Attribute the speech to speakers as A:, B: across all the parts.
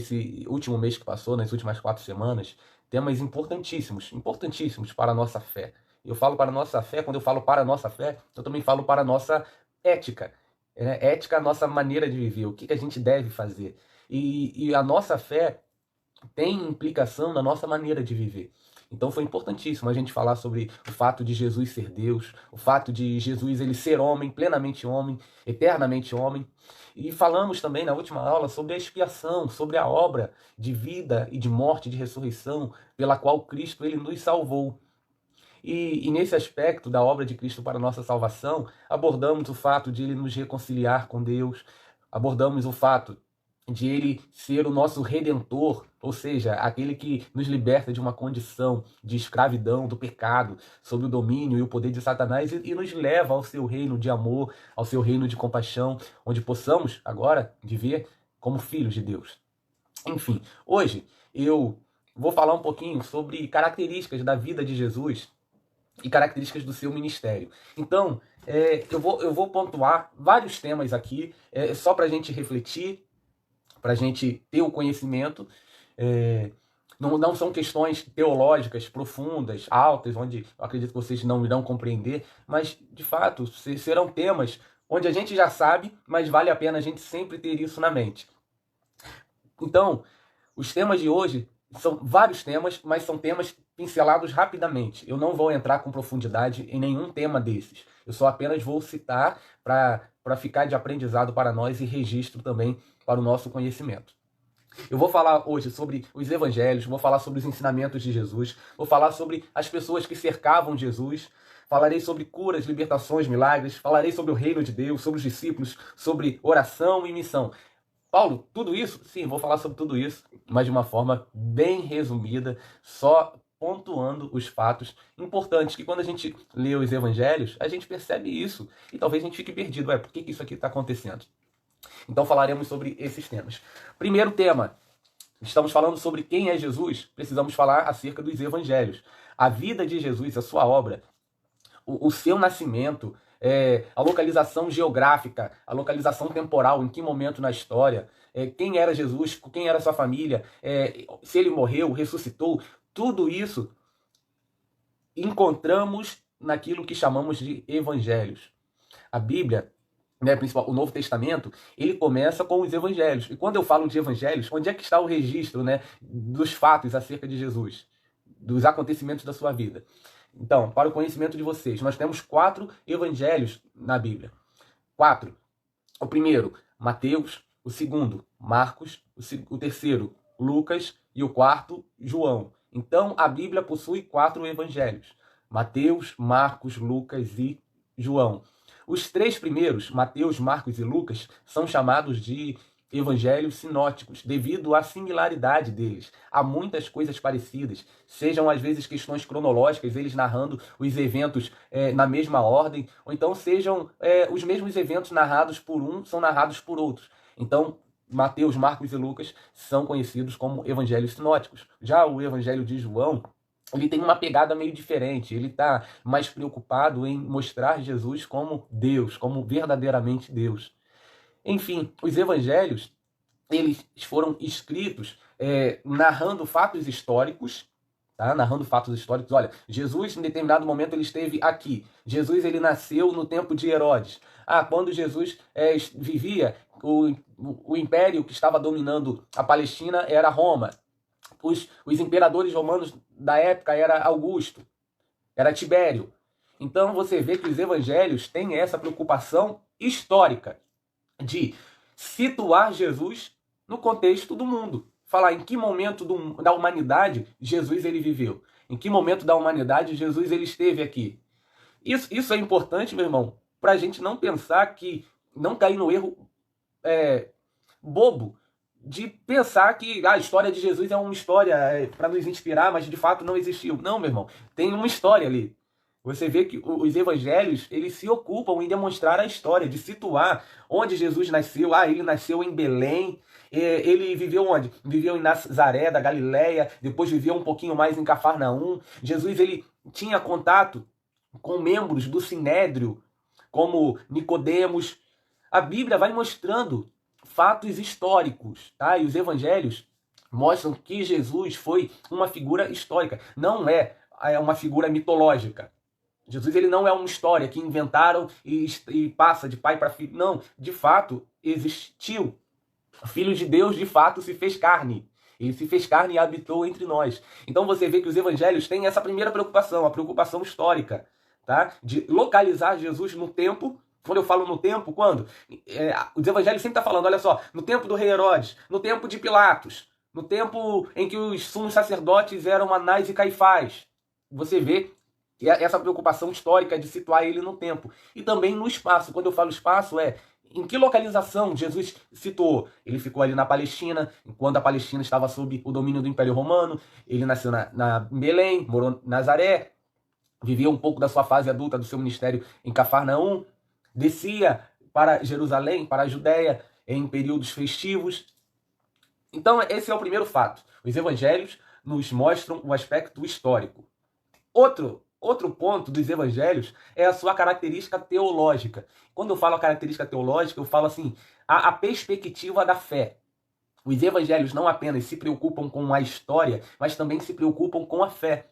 A: esse último mês que passou, nas últimas 4 semanas, temas importantíssimos, importantíssimos para a nossa fé. Eu falo para a nossa fé, quando eu falo para a nossa fé, eu também falo para a nossa ética. Né? Ética é a nossa maneira de viver, o que a gente deve fazer. E a nossa fé tem implicação na nossa maneira de viver. Então foi importantíssimo a gente falar sobre o fato de Jesus ser Deus, o fato de Jesus ele ser homem, plenamente homem, eternamente homem. E falamos também na última aula sobre a expiação, sobre a obra de vida e de morte, de ressurreição, pela qual Cristo ele nos salvou. E nesse aspecto da obra de Cristo para a nossa salvação, abordamos o fato de ele nos reconciliar com Deus, abordamos o fato de ele ser o nosso redentor, ou seja, aquele que nos liberta de uma condição de escravidão, do pecado, sob o domínio e o poder de Satanás e nos leva ao seu reino de amor, ao seu reino de compaixão, onde possamos agora viver como filhos de Deus. Enfim, hoje eu vou falar um pouquinho sobre características da vida de Jesus e características do seu ministério. Então, eu vou pontuar vários temas aqui, só para a gente refletir, para a gente ter o conhecimento. Não são questões teológicas profundas, altas, onde eu acredito que vocês não irão compreender, mas, de fato, serão temas onde a gente já sabe, mas vale a pena a gente sempre ter isso na mente. Então, os temas de hoje são vários temas, mas são temas pincelados rapidamente. Eu não vou entrar com profundidade em nenhum tema desses. Eu só apenas vou citar para ficar de aprendizado para nós e registro também para o nosso conhecimento. Eu vou falar hoje sobre os evangelhos, vou falar sobre os ensinamentos de Jesus, vou falar sobre as pessoas que cercavam Jesus, falarei sobre curas, libertações, milagres, falarei sobre o reino de Deus, sobre os discípulos, sobre oração e missão. Paulo, tudo isso? Sim, vou falar sobre tudo isso, mas de uma forma bem resumida, só pontuando os fatos importantes, que quando a gente lê os evangelhos, a gente percebe isso, e talvez a gente fique perdido, por que isso aqui está acontecendo? Então falaremos sobre esses temas. Primeiro tema, estamos falando sobre quem é Jesus, precisamos falar acerca dos evangelhos. A vida de Jesus, a sua obra, o seu nascimento, a localização geográfica, a localização temporal, em que momento na história, quem era Jesus, quem era sua família, se ele morreu, ressuscitou, tudo isso encontramos naquilo que chamamos de evangelhos. A Bíblia, o Novo Testamento, ele começa com os evangelhos. E quando eu falo de evangelhos, onde é que está o registro, dos fatos acerca de Jesus, dos acontecimentos da sua vida? Então, para o conhecimento de vocês, nós temos 4 evangelhos na Bíblia. 4. O primeiro, Mateus. O segundo, Marcos. O terceiro, Lucas. E o quarto, João. Então, a Bíblia possui 4 evangelhos. Mateus, Marcos, Lucas e João. Os 3 primeiros, Mateus, Marcos e Lucas, são chamados de evangelhos sinóticos, devido à similaridade deles. Há muitas coisas parecidas, sejam às vezes questões cronológicas, eles narrando os eventos na mesma ordem, ou então sejam os mesmos eventos narrados por um, são narrados por outros. Então, Mateus, Marcos e Lucas são conhecidos como evangelhos sinóticos. Já o evangelho de João, ele tem uma pegada meio diferente, ele está mais preocupado em mostrar Jesus como Deus, como verdadeiramente Deus. Enfim, os evangelhos, eles foram escritos narrando fatos históricos, tá? Narrando fatos históricos. Olha, Jesus, em determinado momento, ele esteve aqui. Jesus, ele nasceu no tempo de Herodes. Quando Jesus vivia, o império que estava dominando a Palestina era Roma. Os imperadores romanos da época era Augusto, era Tibério. Então você vê que os evangelhos têm essa preocupação histórica de situar Jesus no contexto do mundo. Falar em que momento da humanidade Jesus ele viveu. Em que momento da humanidade Jesus ele esteve aqui. Isso é importante, meu irmão, para a gente não pensar que, não cair no erro bobo, de pensar que a história de Jesus é uma história para nos inspirar, mas de fato não existiu. Não, meu irmão, tem uma história ali. Você vê que os evangelhos, eles se ocupam em demonstrar a história, de situar onde Jesus nasceu. Ele nasceu em Belém. Ele viveu onde? Viveu em Nazaré, da Galileia. Depois viveu um pouquinho mais em Cafarnaum. Jesus, ele tinha contato com membros do Sinédrio, como Nicodemos. A Bíblia vai mostrando fatos históricos, tá? E os evangelhos, mostram que Jesus foi uma figura histórica, não é uma figura mitológica. Jesus ele não é uma história que inventaram e passa de pai para filho. Não, de fato existiu. O Filho de Deus de fato se fez carne. Ele se fez carne e habitou entre nós. Então você vê que os evangelhos têm essa primeira preocupação, a preocupação histórica, tá? De localizar Jesus no tempo. Quando eu falo no tempo, quando? Os evangelhos sempre estão falando, olha só, no tempo do rei Herodes, no tempo de Pilatos, no tempo em que os sumos sacerdotes eram Anás e Caifás. Você vê essa preocupação histórica de situar ele no tempo. E também no espaço. Quando eu falo espaço, em que localização Jesus situou? Ele ficou ali na Palestina, enquanto a Palestina estava sob o domínio do Império Romano. Ele nasceu na Belém, morou em Nazaré, vivia um pouco da sua fase adulta do seu ministério em Cafarnaum, descia para Jerusalém, para a Judéia, em períodos festivos. Então, esse é o primeiro fato. Os evangelhos nos mostram o aspecto histórico. Outro ponto dos evangelhos é a sua característica teológica. Quando eu falo a característica teológica, eu falo assim, a perspectiva da fé. Os evangelhos não apenas se preocupam com a história, mas também se preocupam com a fé.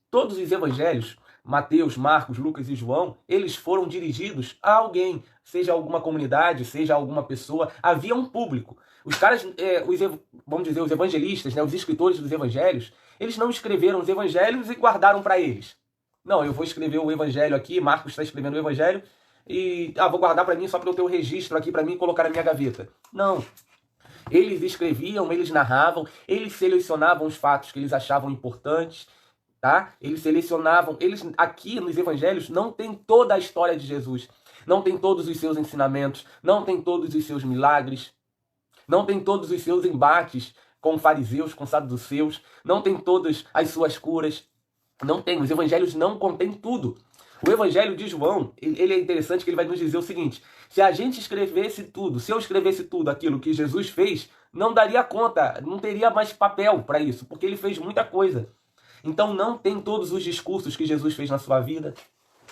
A: Todos os evangelhos, Mateus, Marcos, Lucas e João, eles foram dirigidos a alguém, seja alguma comunidade, seja alguma pessoa, havia um público. Os caras, vamos dizer, os evangelistas, né, os escritores dos evangelhos, eles não escreveram os evangelhos e guardaram para eles. Não, eu vou escrever o evangelho aqui, Marcos está escrevendo o evangelho, e vou guardar para mim só para eu ter o registro aqui para mim e colocar na minha gaveta. Não. Eles escreviam, eles narravam, eles selecionavam os fatos que eles achavam importantes, tá? Eles selecionavam, aqui nos evangelhos não tem toda a história de Jesus, não tem todos os seus ensinamentos, não tem todos os seus milagres, não tem todos os seus embates com fariseus, com saduceus, não tem todas as suas curas. Não tem, os evangelhos não contêm tudo. O evangelho de João, ele é interessante que ele vai nos dizer o seguinte, se a gente escrevesse tudo, se eu escrevesse tudo aquilo que Jesus fez, não daria conta, não teria mais papel para isso, porque ele fez muita coisa. Então não tem todos os discursos que Jesus fez na sua vida,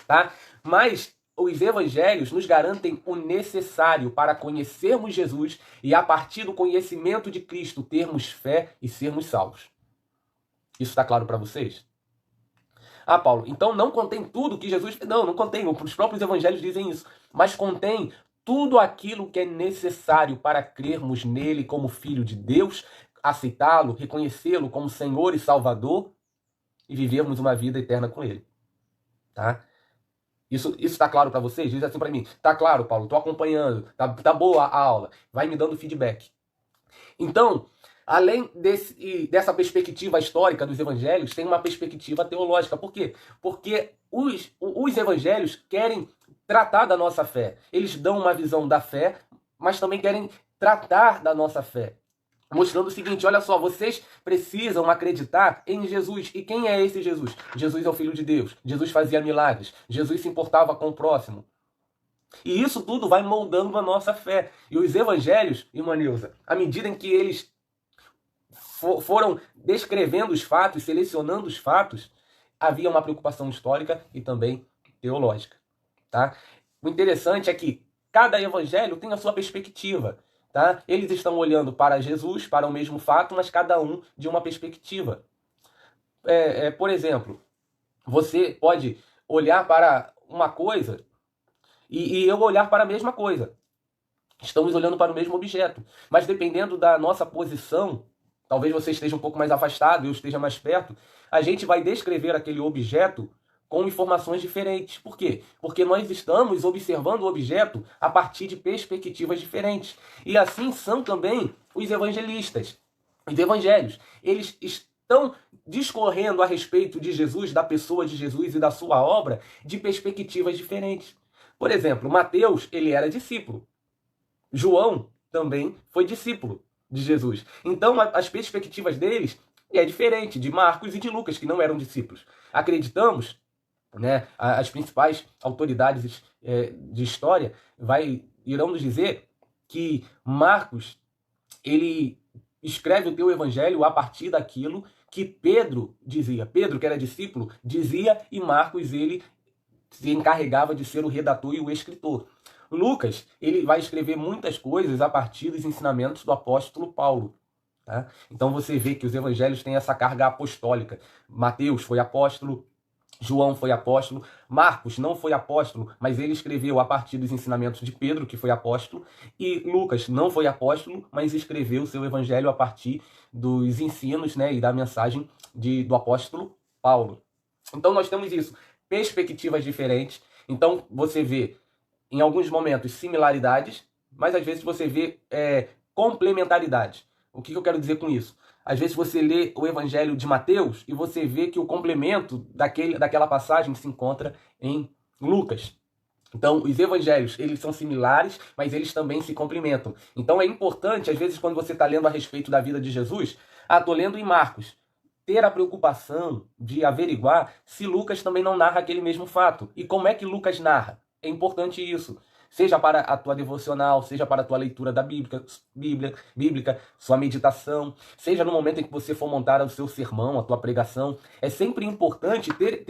A: tá? Mas os evangelhos nos garantem o necessário para conhecermos Jesus e a partir do conhecimento de Cristo termos fé e sermos salvos. Isso está claro para vocês? Paulo, então não contém tudo que Jesus... Não contém, os próprios evangelhos dizem isso. Mas contém tudo aquilo que é necessário para crermos nele como Filho de Deus, aceitá-lo, reconhecê-lo como Senhor e Salvador e vivermos uma vida eterna com ele. Tá? Isso está claro para vocês? Diz assim para mim. Tá claro, Paulo, estou acompanhando. Tá boa a aula. Vai me dando feedback. Então... Além dessa perspectiva histórica dos evangelhos, tem uma perspectiva teológica. Por quê? Porque os evangelhos querem tratar da nossa fé. Eles dão uma visão da fé, mas também querem tratar da nossa fé. Mostrando o seguinte, olha só, vocês precisam acreditar em Jesus. E quem é esse Jesus? Jesus é o Filho de Deus. Jesus fazia milagres. Jesus se importava com o próximo. E isso tudo vai moldando a nossa fé. E os evangelhos, irmã Neuza, à medida em que eles foram descrevendo os fatos, selecionando os fatos, havia uma preocupação histórica e também teológica. Tá? O interessante é que cada evangelho tem a sua perspectiva. Tá? Eles estão olhando para Jesus, para o mesmo fato, mas cada um de uma perspectiva. Por exemplo, você pode olhar para uma coisa e eu olhar para a mesma coisa. Estamos olhando para o mesmo objeto. Mas dependendo da nossa posição, talvez você esteja um pouco mais afastado, eu esteja mais perto, a gente vai descrever aquele objeto com informações diferentes. Por quê? Porque nós estamos observando o objeto a partir de perspectivas diferentes. E assim são também os evangelistas. Os evangelhos, eles estão discorrendo a respeito de Jesus, da pessoa de Jesus e da sua obra de perspectivas diferentes. Por exemplo, Mateus, ele era discípulo. João também foi discípulo de Jesus. Então, as perspectivas deles é diferente de Marcos e de Lucas, que não eram discípulos. Acreditamos, né, as principais autoridades de história irão nos dizer que Marcos, ele escreve o teu evangelho a partir daquilo que Pedro dizia. Pedro, que era discípulo, dizia, e Marcos, ele se encarregava de ser o redator e o escritor. Lucas, ele vai escrever muitas coisas a partir dos ensinamentos do apóstolo Paulo. Tá? Então você vê que os evangelhos têm essa carga apostólica. Mateus foi apóstolo, João foi apóstolo, Marcos não foi apóstolo, mas ele escreveu a partir dos ensinamentos de Pedro, que foi apóstolo, e Lucas não foi apóstolo, mas escreveu o seu evangelho a partir dos ensinos, né, e da mensagem do apóstolo Paulo. Então nós temos isso, perspectivas diferentes. Então você vê, em alguns momentos, similaridades, mas às vezes você vê complementaridades. O que eu quero dizer com isso? Às vezes você lê o Evangelho de Mateus e você vê que o complemento daquela passagem se encontra em Lucas. Então, os evangelhos, eles são similares, mas eles também se complementam. Então, é importante, às vezes, quando você está lendo a respeito da vida de Jesus, estou lendo em Marcos, ter a preocupação de averiguar se Lucas também não narra aquele mesmo fato. E como é que Lucas narra? É importante isso. Seja para a tua devocional, seja para a tua leitura da Bíblica, sua meditação, seja no momento em que você for montar o seu sermão, a tua pregação. É sempre importante ter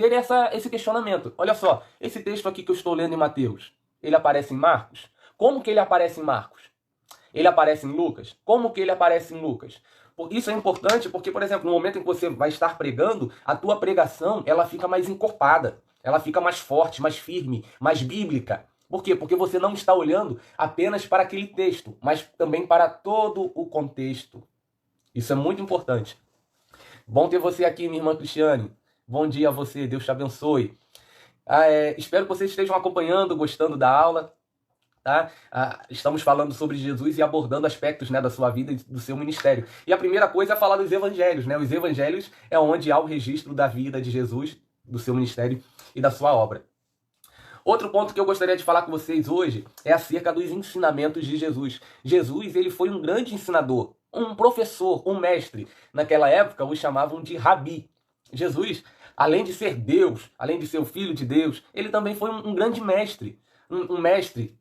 A: esse questionamento. Olha só, esse texto aqui que eu estou lendo em Mateus, ele aparece em Marcos? Como que ele aparece em Marcos? Ele aparece em Lucas? Como que ele aparece em Lucas? Isso é importante porque, por exemplo, no momento em que você vai estar pregando, a tua pregação ela fica mais encorpada, ela fica mais forte, mais firme, mais bíblica. Por quê? Porque você não está olhando apenas para aquele texto, mas também para todo o contexto. Isso é muito importante. Bom ter você aqui, minha irmã Cristiane. Bom dia a você, Deus te abençoe. Espero que vocês estejam acompanhando, gostando da aula. Tá? Estamos falando sobre Jesus e abordando aspectos, né, da sua vida e do seu ministério. E a primeira coisa é falar dos evangelhos. Né? Os evangelhos é onde há o registro da vida de Jesus, do seu ministério e da sua obra. Outro ponto que eu gostaria de falar com vocês hoje é acerca dos ensinamentos de Jesus. Jesus, ele foi um grande ensinador, um professor, um mestre. Naquela época, o chamavam de rabi. Jesus, além de ser Deus, além de ser o Filho de Deus, ele também foi um grande mestre. Um mestre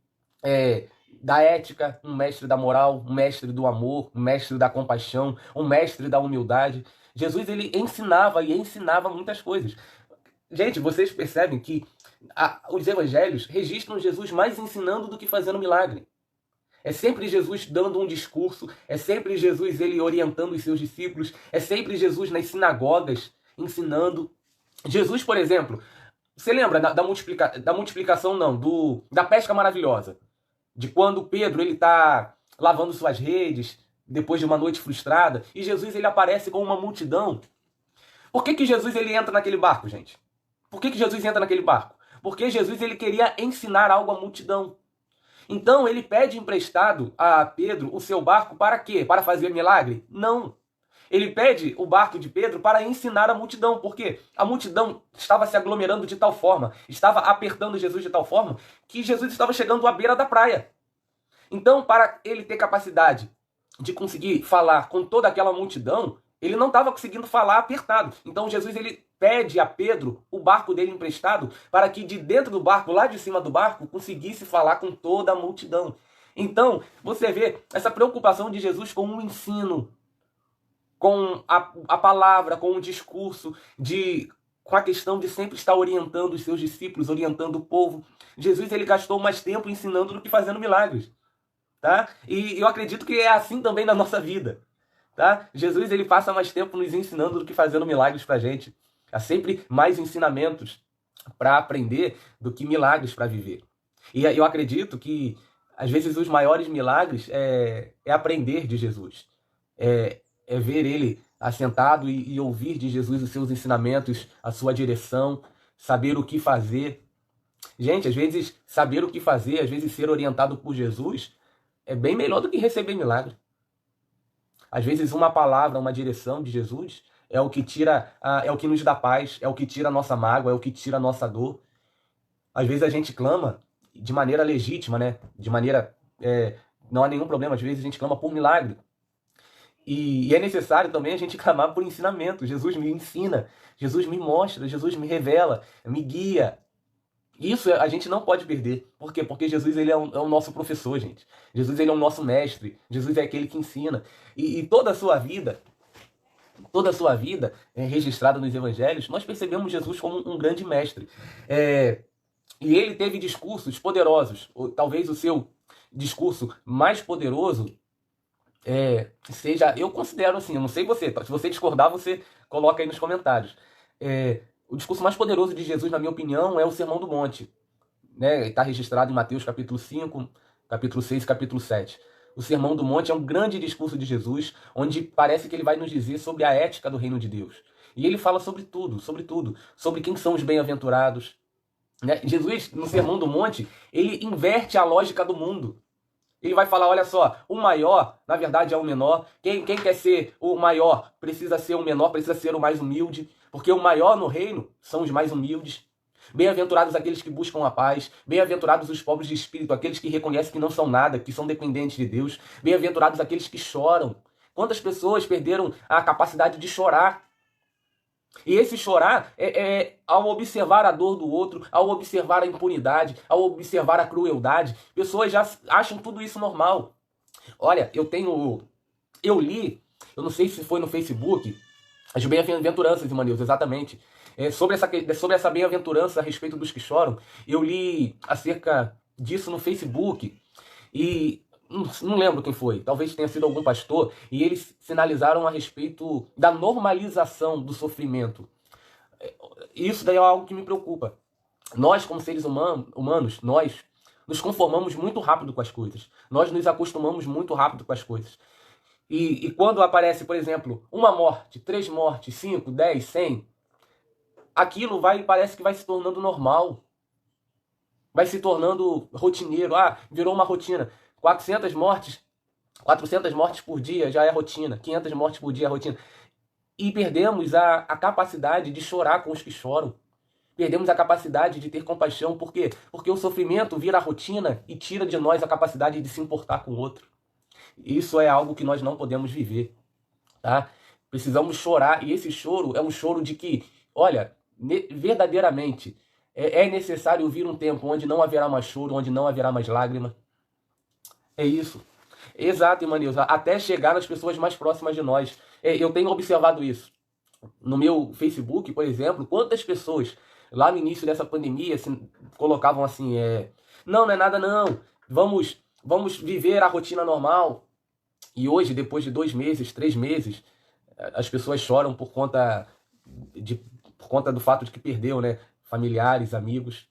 A: da ética, um mestre da moral, um mestre do amor, um mestre da compaixão, um mestre da humildade. Jesus, ele ensinava e ensinava muitas coisas. Gente, vocês percebem que os evangelhos registram Jesus mais ensinando do que fazendo milagre. É sempre Jesus dando um discurso, é sempre Jesus ele orientando os seus discípulos, é sempre Jesus nas sinagogas ensinando. Jesus, por exemplo, você lembra da multiplicação, não, da pesca maravilhosa? De quando Pedro ele está lavando suas redes, depois de uma noite frustrada, e Jesus ele aparece com uma multidão. Por que Jesus ele entra naquele barco, gente? Por que Jesus entra naquele barco? Porque Jesus ele queria ensinar algo à multidão. Então ele pede emprestado a Pedro o seu barco para quê? Para fazer milagre? Não. Ele pede o barco de Pedro para ensinar a multidão. Por quê? A multidão estava se aglomerando de tal forma, estava apertando Jesus de tal forma, que Jesus estava chegando à beira da praia. Então, para ele ter capacidade de conseguir falar com toda aquela multidão, ele não estava conseguindo falar apertado. Então Jesus ele pede a Pedro o barco dele emprestado para que de dentro do barco, lá de cima do barco, conseguisse falar com toda a multidão. Então, você vê essa preocupação de Jesus com o ensino, com a palavra, com o discurso, com a questão de sempre estar orientando os seus discípulos, orientando o povo. Jesus ele gastou mais tempo ensinando do que fazendo milagres. Tá? E eu acredito que é assim também na nossa vida. Tá? Jesus ele passa mais tempo nos ensinando do que fazendo milagres pra gente. Há sempre mais ensinamentos para aprender do que milagres para viver. E eu acredito que às vezes os maiores milagres é aprender de Jesus. É ver ele assentado e ouvir de Jesus os seus ensinamentos, a sua direção, saber o que fazer. Gente, às vezes saber o que fazer, às vezes ser orientado por Jesus é bem melhor do que receber milagre. Às vezes uma palavra, uma direção de Jesus é o que tira, é o que nos dá paz, é o que tira a nossa mágoa, é o que tira a nossa dor. Às vezes a gente clama de maneira legítima, né? De maneira, não há nenhum problema, às vezes a gente clama por milagre. E é necessário também a gente clamar por ensinamento. Jesus me ensina, Jesus me mostra, Jesus me revela, me guia. Isso a gente não pode perder. Por quê? Porque Jesus ele é o nosso professor, gente. Jesus ele é o nosso mestre. Jesus é aquele que ensina. E toda a sua vida registrada nos evangelhos, nós percebemos Jesus como um grande mestre. E ele teve discursos poderosos. Talvez o seu discurso mais poderoso seja, eu considero assim, eu não sei você, se você discordar, você coloca aí nos comentários. O discurso mais poderoso de Jesus, na minha opinião, é o Sermão do Monte, né? Está registrado em Mateus capítulo 5, capítulo 6 e capítulo 7. O Sermão do Monte é um grande discurso de Jesus, onde parece que ele vai nos dizer sobre a ética do reino de Deus. E ele fala sobre tudo, sobre quem são os bem-aventurados, né? Jesus, no Sermão do Monte, ele inverte a lógica do mundo. Ele vai falar, olha só, o maior, na verdade, é o menor. Quem quer ser o maior precisa ser o menor, precisa ser o mais humilde, porque o maior no reino são os mais humildes. Bem-aventurados aqueles que buscam a paz, bem-aventurados os pobres de espírito, aqueles que reconhecem que não são nada, que são dependentes de Deus, bem-aventurados aqueles que choram. Quantas pessoas perderam a capacidade de chorar? E esse chorar é ao observar a dor do outro, ao observar a impunidade, ao observar a crueldade. Pessoas já acham tudo isso normal. Olha, eu li, eu não sei se foi no Facebook, as bem-aventuranças, Imanilson, exatamente. Sobre essa bem-aventurança a respeito dos que choram. Eu li acerca disso no Facebook e não lembro quem foi, talvez tenha sido algum pastor, e eles sinalizaram a respeito da normalização do sofrimento. Isso daí é algo que me preocupa. Nós, como seres humanos, nós nos conformamos muito rápido com as coisas. Nós nos acostumamos muito rápido com as coisas. E quando aparece, por exemplo, uma morte, 3 mortes, 5, 10, 100, aquilo parece que vai se tornando normal. Vai se tornando rotineiro. Ah, virou uma rotina. 400 mortes por dia já é rotina. 500 mortes por dia é rotina. E perdemos a capacidade de chorar com os que choram. Perdemos a capacidade de ter compaixão. Por quê? Porque o sofrimento vira rotina e tira de nós a capacidade de se importar com o outro. Isso é algo que nós não podemos viver. Tá? Precisamos chorar. E esse choro é um choro de que, olha, verdadeiramente é necessário vir um tempo onde não haverá mais choro, onde não haverá mais lágrima. É isso. Exato, Imanilson. Até chegar nas pessoas mais próximas de nós. Eu tenho observado isso. No meu Facebook, por exemplo, quantas pessoas lá no início dessa pandemia assim, colocavam assim, não é nada não, vamos viver a rotina normal. E hoje, depois de 2 meses, 3 meses, as pessoas choram por conta do fato de que perdeu, né, familiares, amigos.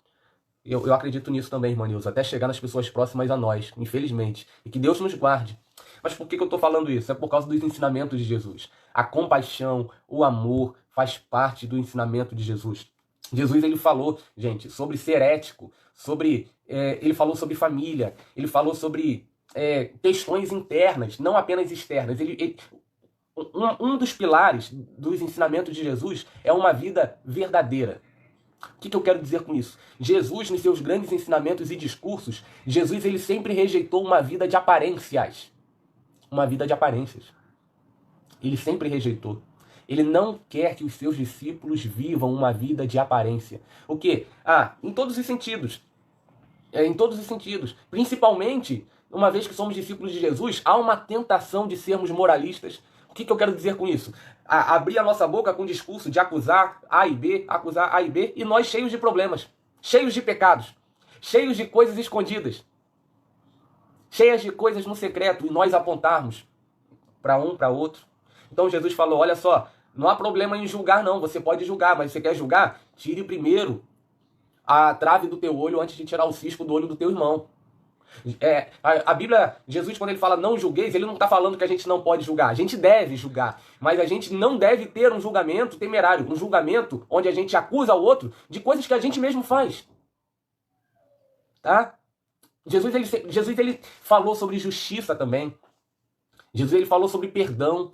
A: Eu acredito nisso também, irmão Nilson, até chegar nas pessoas próximas a nós, infelizmente. E que Deus nos guarde. Mas por que eu estou falando isso? É por causa dos ensinamentos de Jesus. A compaixão, o amor faz parte do ensinamento de Jesus. Jesus, ele falou, gente, sobre ser ético, ele falou sobre família, ele falou sobre questões internas, não apenas externas. Um dos pilares dos ensinamentos de Jesus é uma vida verdadeira. O que eu quero dizer com isso? Jesus, nos seus grandes ensinamentos e discursos, Jesus ele sempre rejeitou uma vida de aparências. Uma vida de aparências. Ele sempre rejeitou. Ele não quer que os seus discípulos vivam uma vida de aparência. O quê? Em todos os sentidos. Em todos os sentidos. Principalmente, uma vez que somos discípulos de Jesus, há uma tentação de sermos moralistas. O que eu quero dizer com isso? Abrir a nossa boca com o discurso de acusar A e B, e nós cheios de problemas, cheios de pecados, cheios de coisas escondidas, cheias de coisas no secreto, e nós apontarmos para um, para outro. Então Jesus falou, olha só, não há problema em julgar não, você pode julgar, mas você quer julgar? Tire primeiro a trave do teu olho antes de tirar o cisco do olho do teu irmão. A Bíblia, Jesus, quando ele fala não julgueis, ele não está falando que a gente não pode julgar. A gente deve julgar, mas a gente não deve ter um julgamento temerário, um julgamento onde a gente acusa o outro de coisas que a gente mesmo faz. Tá? Jesus ele falou sobre justiça também. Jesus ele falou sobre perdão.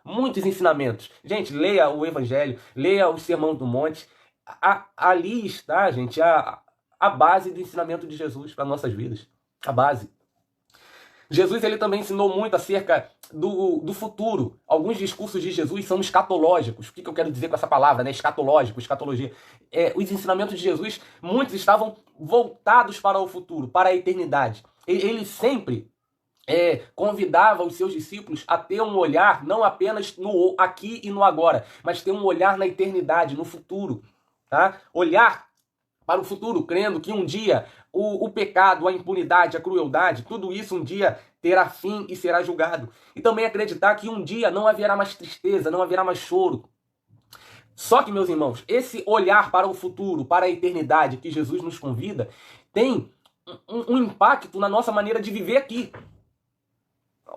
A: Muitos ensinamentos. Gente, leia o Evangelho, leia o Sermão do Monte. Ali está, gente, a base do ensinamento de Jesus para nossas vidas. A base. Jesus ele também ensinou muito acerca do futuro. Alguns discursos de Jesus são escatológicos. O que eu quero dizer com essa palavra, né? Escatológico, escatologia. Os ensinamentos de Jesus, muitos estavam voltados para o futuro, para a eternidade. Ele sempre convidava os seus discípulos a ter um olhar não apenas no aqui e no agora, mas ter um olhar na eternidade, no futuro. Tá? Olhar para o futuro, crendo que um dia o pecado, a impunidade, a crueldade, tudo isso um dia terá fim e será julgado. E também acreditar que um dia não haverá mais tristeza, não haverá mais choro. Só que, meus irmãos, esse olhar para o futuro, para a eternidade que Jesus nos convida, tem um impacto na nossa maneira de viver aqui.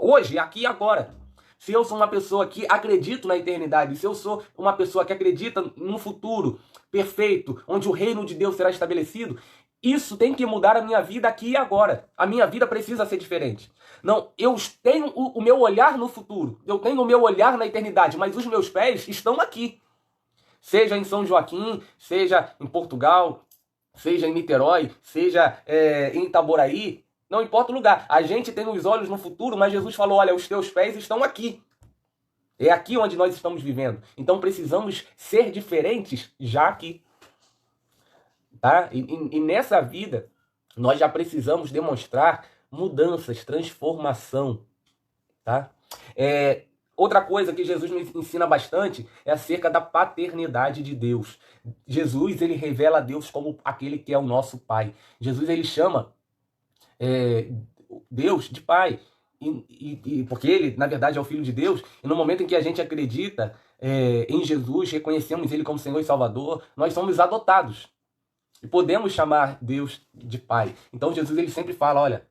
A: Hoje, aqui e agora. Se eu sou uma pessoa que acredito na eternidade, se eu sou uma pessoa que acredita no futuro perfeito, onde o reino de Deus será estabelecido, isso tem que mudar a minha vida aqui e agora. A minha vida precisa ser diferente. Não, eu tenho o meu olhar no futuro, eu tenho o meu olhar na eternidade, mas os meus pés estão aqui. Seja em São Joaquim, seja em Portugal, seja em Niterói, seja em Itaboraí, não importa o lugar. A gente tem os olhos no futuro, mas Jesus falou, olha, os teus pés estão aqui. É aqui onde nós estamos vivendo. Então precisamos ser diferentes já aqui. Tá? E nessa vida, nós já precisamos demonstrar mudanças, transformação. Tá? Outra coisa que Jesus me ensina bastante é acerca da paternidade de Deus. Jesus, ele revela a Deus como aquele que é o nosso Pai. Jesus, ele chama Deus de Pai. Porque ele, na verdade, é o Filho de Deus. E no momento em que a gente acredita em Jesus, reconhecemos ele como Senhor e Salvador, nós somos adotados. E podemos chamar Deus de Pai. Então Jesus, ele sempre fala, olha,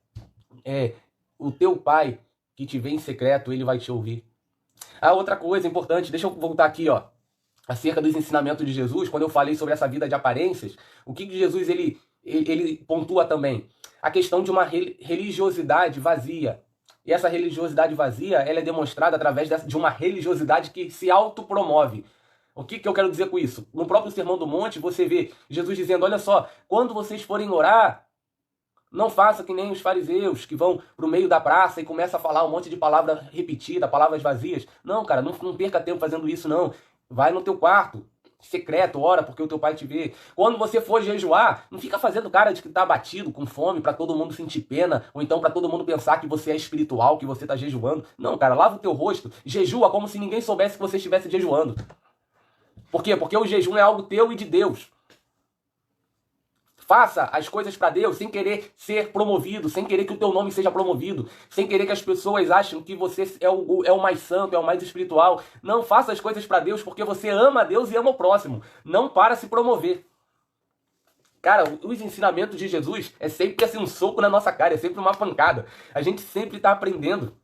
A: o teu Pai que te vê em secreto, ele vai te ouvir. Outra coisa importante, deixa eu voltar aqui, ó, acerca dos ensinamentos de Jesus, quando eu falei sobre essa vida de aparências, o que Jesus ele pontua também? A questão de uma religiosidade vazia. E essa religiosidade vazia, ela é demonstrada através de uma religiosidade que se autopromove. O que eu quero dizer com isso? No próprio Sermão do Monte, você vê Jesus dizendo, olha só, quando vocês forem orar, não faça que nem os fariseus que vão para o meio da praça e começam a falar um monte de palavras repetidas, palavras vazias. Não, cara, não perca tempo fazendo isso, não. Vai no teu quarto, secreto, ora, porque o teu pai te vê. Quando você for jejuar, não fica fazendo cara de que tá abatido, com fome, para todo mundo sentir pena, ou então para todo mundo pensar que você é espiritual, que você tá jejuando. Não, cara, lava o teu rosto, jejua como se ninguém soubesse que você estivesse jejuando. Por quê? Porque o jejum é algo teu e de Deus. Faça as coisas para Deus sem querer ser promovido, sem querer que o teu nome seja promovido, sem querer que as pessoas achem que você é o mais santo, é o mais espiritual. Não, faça as coisas para Deus porque você ama a Deus e ama o próximo. Não para se promover. Cara, os ensinamentos de Jesus é sempre assim, um soco na nossa cara, é sempre uma pancada. A gente sempre está aprendendo,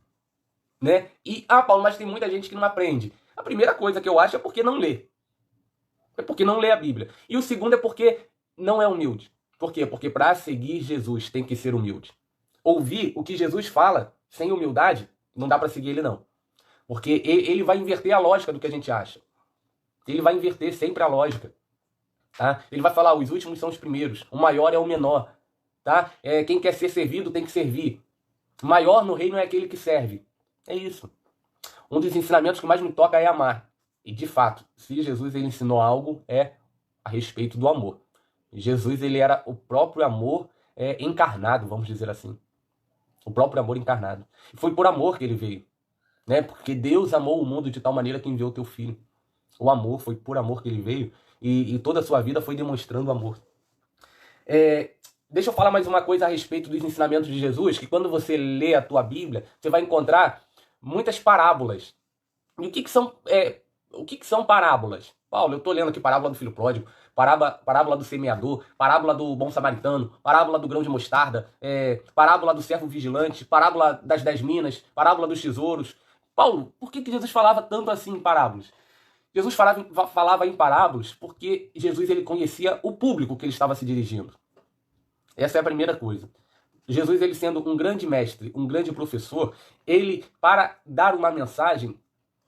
A: né? E, Paulo, mas tem muita gente que não aprende. A primeira coisa que eu acho é porque não lê. É porque não lê a Bíblia. E o segundo é porque não é humilde. Por quê? Porque para seguir Jesus tem que ser humilde. Ouvir o que Jesus fala sem humildade, não dá para seguir ele não. Porque ele vai inverter a lógica do que a gente acha. Ele vai inverter sempre a lógica. Tá? Ele vai falar, os últimos são os primeiros. O maior é o menor. Tá? Quem quer ser servido tem que servir. Maior no reino é aquele que serve. É isso. Um dos ensinamentos que mais me toca é amar. E de fato, se Jesus ele ensinou algo, é a respeito do amor. Jesus, ele era o próprio amor encarnado, vamos dizer assim. O próprio amor encarnado. E foi por amor que ele veio. Né? Porque Deus amou o mundo de tal maneira que enviou o teu filho. O amor, foi por amor que ele veio. E toda a sua vida foi demonstrando amor. Deixa eu falar mais uma coisa a respeito dos ensinamentos de Jesus, que quando você lê a tua Bíblia, você vai encontrar muitas parábolas. E o que são parábolas? Paulo, eu estou lendo aqui parábola do filho pródigo, parábola do semeador, parábola do bom samaritano, parábola do grão de mostarda, parábola do servo vigilante, parábola das 10 minas, parábola dos tesouros. Paulo, por que Jesus falava tanto assim em parábolas? Jesus falava em parábolas porque Jesus ele conhecia o público que ele estava se dirigindo. Essa é a primeira coisa. Jesus, ele sendo um grande mestre, um grande professor, ele, para dar uma mensagem,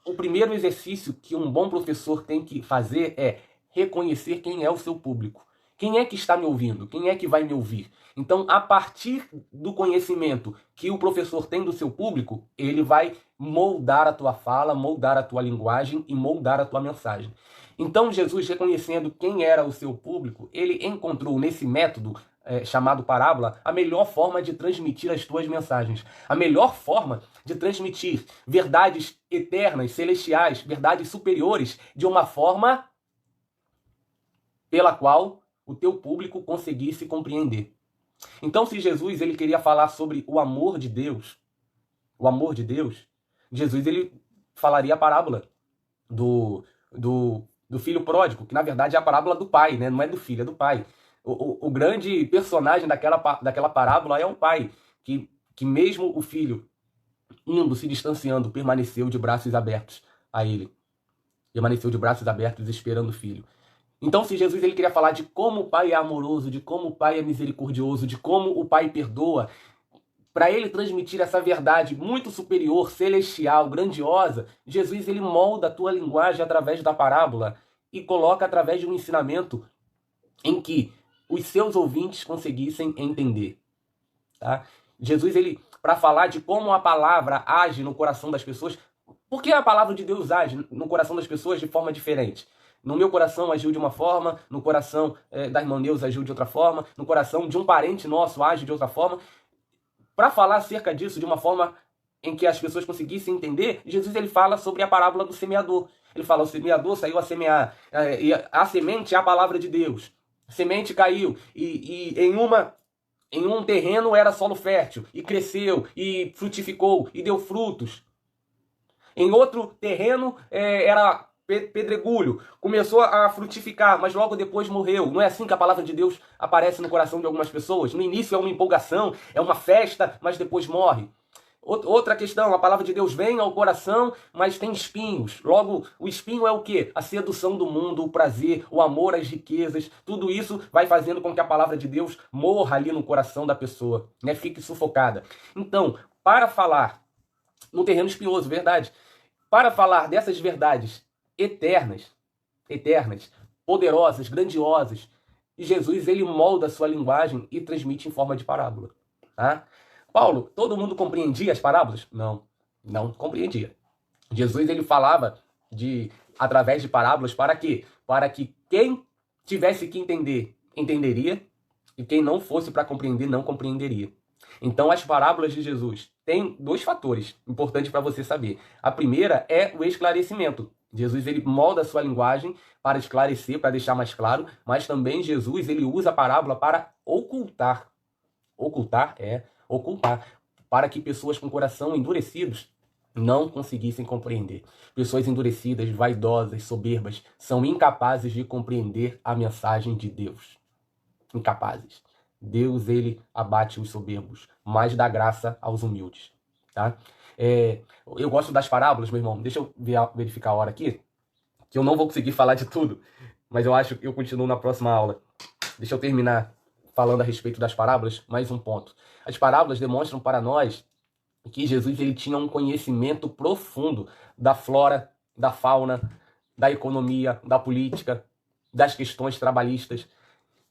A: o primeiro exercício que um bom professor tem que fazer é reconhecer quem é o seu público. Quem é que está me ouvindo? Quem é que vai me ouvir? Então, a partir do conhecimento que o professor tem do seu público, ele vai moldar a tua fala, moldar a tua linguagem e moldar a tua mensagem. Então, Jesus, reconhecendo quem era o seu público, ele encontrou nesse método chamado parábola, a melhor forma de transmitir as tuas mensagens. A melhor forma de transmitir verdades eternas, celestiais, verdades superiores, de uma forma pela qual o teu público conseguisse compreender. Então, se Jesus ele queria falar sobre o amor de Deus, o amor de Deus, Jesus ele falaria a parábola do, do filho pródigo, que na verdade é a parábola do pai, né? Não é do filho, é do pai. O grande personagem daquela parábola é o pai, que mesmo o filho indo, se distanciando, permaneceu de braços abertos a ele. Permaneceu de braços abertos esperando o filho. Então, se Jesus ele queria falar de como o pai é amoroso, de como o pai é misericordioso, de como o pai perdoa, para ele transmitir essa verdade muito superior, celestial, grandiosa, Jesus ele molda a tua linguagem através da parábola e coloca através de um ensinamento em que os seus ouvintes conseguissem entender. Tá? Jesus, ele, para falar de como a palavra age no coração das pessoas, por que a palavra de Deus age no coração das pessoas de forma diferente? No meu coração agiu de uma forma, no coração da irmã Neuza agiu de outra forma, no coração de um parente nosso age de outra forma. Para falar acerca disso de uma forma em que as pessoas conseguissem entender, Jesus ele fala sobre a parábola do semeador. Ele fala, o semeador saiu a semear, e a semente é a palavra de Deus. A semente caiu, e em um terreno era solo fértil, e cresceu, e frutificou, e deu frutos. Em outro terreno era pedregulho, começou a frutificar, mas logo depois morreu. Não é assim que a palavra de Deus aparece no coração de algumas pessoas? No início é uma empolgação, é uma festa, mas depois morre. Outra questão, a palavra de Deus vem ao coração, mas tem espinhos. Logo, o espinho é o quê? A sedução do mundo, o prazer, o amor às riquezas. Tudo isso vai fazendo com que a palavra de Deus morra ali no coração da pessoa, né? Fique sufocada. Então, para falar no terreno espinhoso, verdade, para falar dessas verdades eternas, poderosas, grandiosas, Jesus ele molda a sua linguagem e transmite em forma de parábola. Tá? Paulo, todo mundo compreendia as parábolas? Não, não compreendia. Jesus ele falava através de parábolas para quê? Para que quem tivesse que entender, entenderia, e quem não fosse para compreender, não compreenderia. Então, as parábolas de Jesus têm dois fatores importantes para você saber. A primeira é o esclarecimento. Jesus ele molda a sua linguagem para esclarecer, para deixar mais claro, mas também Jesus ele usa a parábola para ocultar. Ocultar, para que pessoas com coração endurecidos não conseguissem compreender. Pessoas endurecidas, vaidosas, soberbas, são incapazes de compreender a mensagem de Deus. Incapazes. Deus, ele abate os soberbos, mas dá graça aos humildes. Tá? Eu gosto das parábolas, meu irmão. Deixa eu verificar a hora aqui, que eu não vou conseguir falar de tudo, mas eu acho que eu continuo na próxima aula. Deixa eu terminar falando a respeito das parábolas, mais um ponto. As parábolas demonstram para nós que Jesus ele tinha um conhecimento profundo da flora, da fauna, da economia, da política, das questões trabalhistas.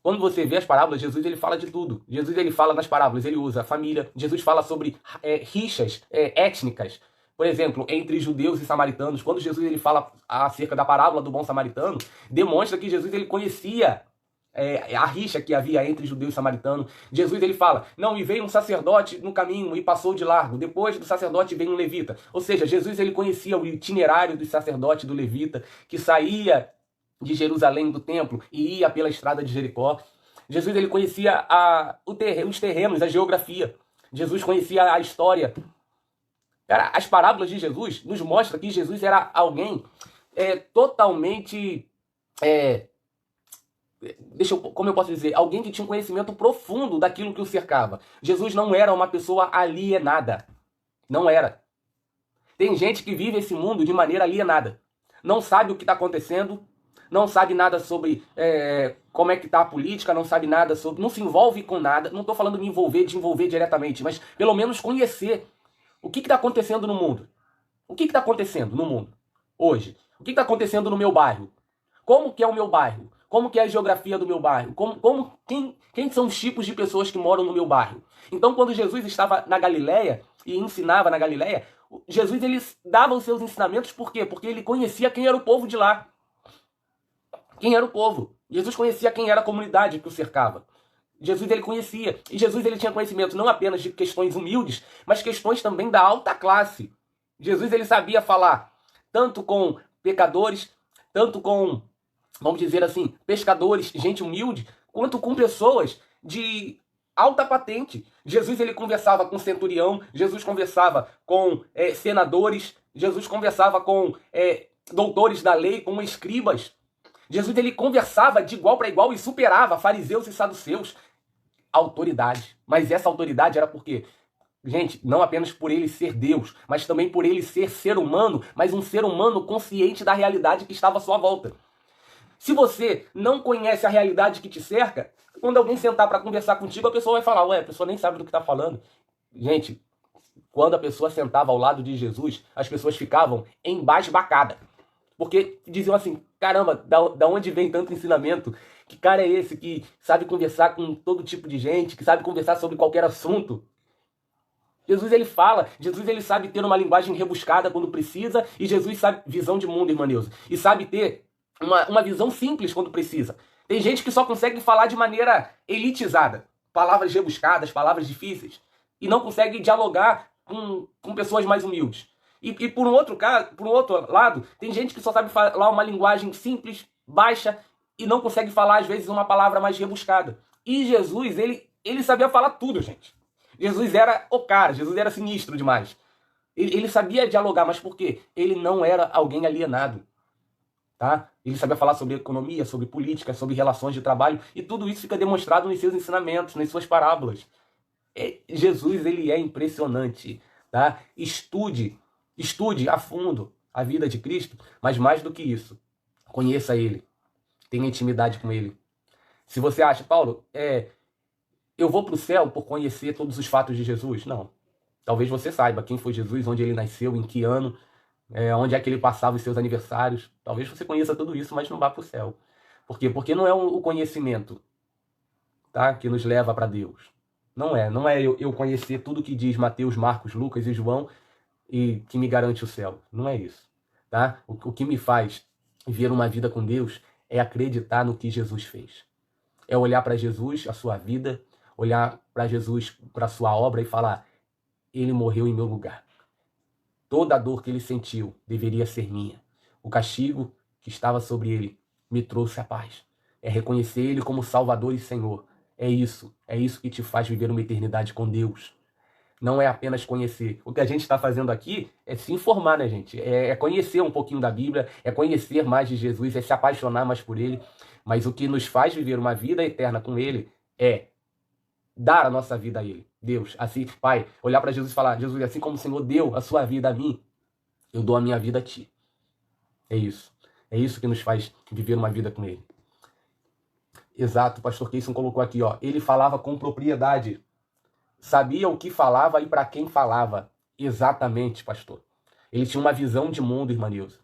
A: Quando você vê as parábolas, Jesus ele fala de tudo. Jesus ele fala nas parábolas, ele usa a família. Jesus fala sobre rixas étnicas. Por exemplo, entre judeus e samaritanos. Quando Jesus ele fala acerca da parábola do bom samaritano, demonstra que Jesus ele conhecia a rixa que havia entre judeu e samaritano. Jesus ele fala, não, e veio um sacerdote no caminho e passou de largo. Depois do sacerdote veio um levita. Ou seja, Jesus ele conhecia o itinerário do sacerdote e do levita, que saía de Jerusalém, do templo, e ia pela estrada de Jericó. Jesus ele conhecia os terrenos, a geografia. Jesus conhecia a história. Cara, as parábolas de Jesus nos mostram que Jesus era alguém totalmente... como eu posso dizer? Alguém que tinha um conhecimento profundo daquilo que o cercava. Jesus não era uma pessoa alienada. Não era. Tem gente que vive esse mundo de maneira alienada. Não sabe o que está acontecendo, não sabe nada sobre como é que está a política, não sabe nada sobre... Não se envolve com nada. Não estou falando de envolver diretamente, mas pelo menos conhecer o que está acontecendo no mundo. O que está acontecendo no mundo hoje? O que está acontecendo no meu bairro? Como que é o meu bairro? Como que é a geografia do meu bairro? Quem são os tipos de pessoas que moram no meu bairro? Então, quando Jesus estava na Galileia e ensinava na Galileia, Jesus ele dava os seus ensinamentos, por quê? Porque ele conhecia quem era o povo de lá. Quem era o povo? Jesus conhecia quem era a comunidade que o cercava. Jesus ele conhecia. E Jesus ele tinha conhecimento não apenas de questões humildes, mas questões também da alta classe. Jesus ele sabia falar tanto com pecadores, tanto com, vamos dizer assim, pescadores, gente humilde, quanto com pessoas de alta patente. Jesus ele conversava com centurião, Jesus conversava com senadores, Jesus conversava com doutores da lei, com escribas. Jesus ele conversava de igual para igual e superava fariseus e saduceus. Autoridade. Mas essa autoridade era porque, gente, não apenas por ele ser Deus, mas também por ele ser humano, mas um ser humano consciente da realidade que estava à sua volta. Se você não conhece a realidade que te cerca, quando alguém sentar para conversar contigo, a pessoa vai falar, ué, a pessoa nem sabe do que está falando. Gente, quando a pessoa sentava ao lado de Jesus, as pessoas ficavam embasbacadas. Porque diziam assim, caramba, da onde vem tanto ensinamento? Que cara é esse que sabe conversar com todo tipo de gente, que sabe conversar sobre qualquer assunto? Jesus ele fala, Jesus ele sabe ter uma linguagem rebuscada quando precisa, e Jesus sabe visão de mundo, irmã Neuza, e sabe ter uma visão simples quando precisa. Tem gente que só consegue falar de maneira elitizada, palavras rebuscadas, palavras difíceis, e não consegue dialogar com pessoas mais humildes. E por um outro lado, tem gente que só sabe falar uma linguagem simples, baixa, e não consegue falar, às vezes, uma palavra mais rebuscada. E Jesus, ele sabia falar tudo, gente. Jesus era o cara, Jesus era sinistro demais. Ele sabia dialogar, mas por quê? Ele não era alguém alienado. Tá? Ele sabia falar sobre economia, sobre política, sobre relações de trabalho, e tudo isso fica demonstrado nos seus ensinamentos, nas suas parábolas. Jesus, ele é impressionante. Tá? Estude a fundo a vida de Cristo, mas mais do que isso, conheça ele, tenha intimidade com ele. Se você acha, Paulo, eu vou para o céu por conhecer todos os fatos de Jesus? Não. Talvez você saiba quem foi Jesus, onde ele nasceu, em que ano, onde é que ele passava os seus aniversários. Talvez você conheça tudo isso, mas não vá para o céu. Por quê? Porque não é o conhecimento, tá, que nos leva para Deus. Não é eu conhecer tudo que diz Mateus, Marcos, Lucas e João e que me garante o céu. Não é isso. Tá? O que me faz viver uma vida com Deus é acreditar no que Jesus fez. É olhar para Jesus, a sua vida, olhar para Jesus, para a sua obra e falar, ele morreu em meu lugar. Toda a dor que ele sentiu deveria ser minha. O castigo que estava sobre ele me trouxe a paz. É reconhecer ele como Salvador e Senhor. É isso que te faz viver uma eternidade com Deus. Não é apenas conhecer. O que a gente está fazendo aqui é se informar, né, gente? É conhecer um pouquinho da Bíblia, é conhecer mais de Jesus, é se apaixonar mais por ele. Mas o que nos faz viver uma vida eterna com ele é dar a nossa vida a ele. Deus, assim, Pai, olhar para Jesus e falar, Jesus, assim como o Senhor deu a sua vida a mim, eu dou a minha vida a ti. É isso. É isso que nos faz viver uma vida com ele. Exato, o pastor Keyson colocou aqui, ó. Ele falava com propriedade. Sabia o que falava e para quem falava. Exatamente, pastor. Ele tinha uma visão de mundo, irmã Nilza.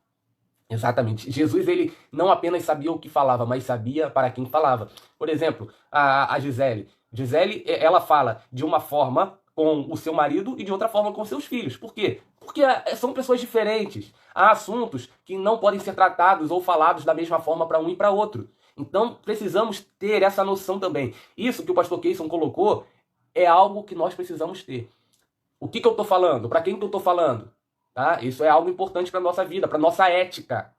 A: Exatamente. Jesus, ele não apenas sabia o que falava, mas sabia para quem falava. Por exemplo, a Gisele. Gisele, ela fala de uma forma com o seu marido e de outra forma com seus filhos. Por quê? Porque são pessoas diferentes. Há assuntos que não podem ser tratados ou falados da mesma forma para um e para outro. Então, precisamos ter essa noção também. Isso que o pastor Keyson colocou é algo que nós precisamos ter. O que eu estou falando? Para quem que eu estou falando? Tá? Isso é algo importante para a nossa vida, para a nossa ética.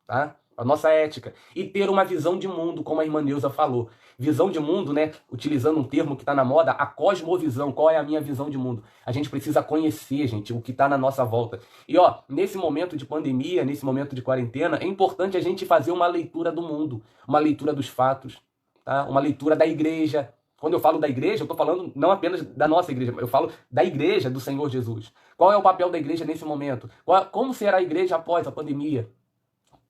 A: Tá? Para a nossa ética. E ter uma visão de mundo, como a irmã Neuza falou. Visão de mundo, né? Utilizando um termo que está na moda, a cosmovisão. Qual é a minha visão de mundo? A gente precisa conhecer, gente, o que está na nossa volta. E ó, nesse momento de pandemia, nesse momento de quarentena, é importante a gente fazer uma leitura do mundo, uma leitura dos fatos, tá? Uma leitura da igreja. Quando eu falo da igreja, eu estou falando não apenas da nossa igreja, eu falo da igreja do Senhor Jesus. Qual é o papel da igreja nesse momento? Como será a igreja após a pandemia?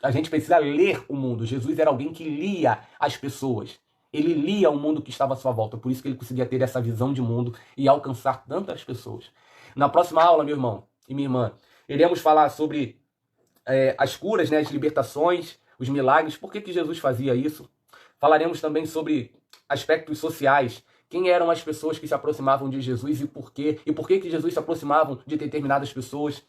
A: A gente precisa ler o mundo. Jesus era alguém que lia as pessoas. Ele lia o mundo que estava à sua volta. Por isso que ele conseguia ter essa visão de mundo e alcançar tantas pessoas. Na próxima aula, meu irmão e minha irmã, iremos falar sobre as curas, né, as libertações, os milagres. Por que Jesus fazia isso? Falaremos também sobre aspectos sociais. Quem eram as pessoas que se aproximavam de Jesus e por quê? E por que Jesus se aproximavam de determinadas pessoas?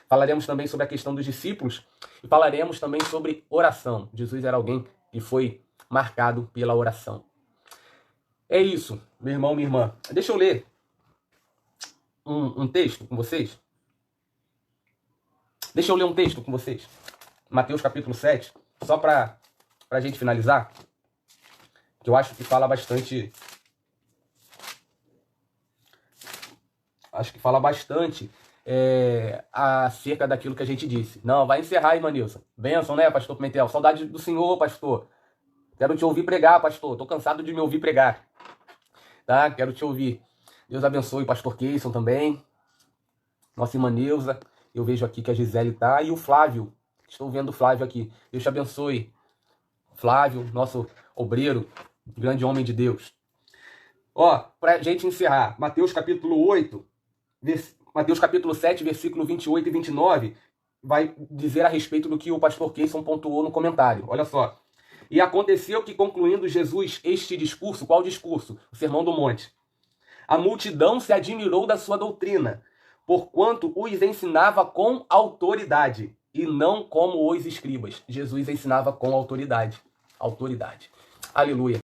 A: Falaremos também sobre a questão dos discípulos e falaremos também sobre oração. Jesus era alguém que foi marcado pela oração. É isso, meu irmão, minha irmã. Deixa eu ler um texto com vocês. Deixa eu ler um texto com vocês. Mateus capítulo 7, só para a gente finalizar, que eu acho que fala bastante acho que fala bastante acerca daquilo que a gente disse. Não, vai encerrar, irmã Nilson. Bênção, né, pastor Pimentel? Saudade do senhor, pastor. Quero te ouvir pregar, pastor. Tô cansado de me ouvir pregar. Tá? Quero te ouvir. Deus abençoe o pastor Keison também. Nossa irmã Neuza. Eu vejo aqui que a Gisele tá. E o Flávio. Estou vendo o Flávio aqui. Deus te abençoe. Flávio, nosso obreiro, grande homem de Deus. Ó, pra gente encerrar, Mateus capítulo 8, Mateus capítulo 7, versículo 28 e 29, vai dizer a respeito do que o pastor Keison pontuou no comentário. Olha só. E aconteceu que, concluindo Jesus este discurso, qual discurso? O Sermão do Monte. A multidão se admirou da sua doutrina, porquanto os ensinava com autoridade, e não como os escribas. Jesus ensinava com autoridade. Autoridade. Aleluia.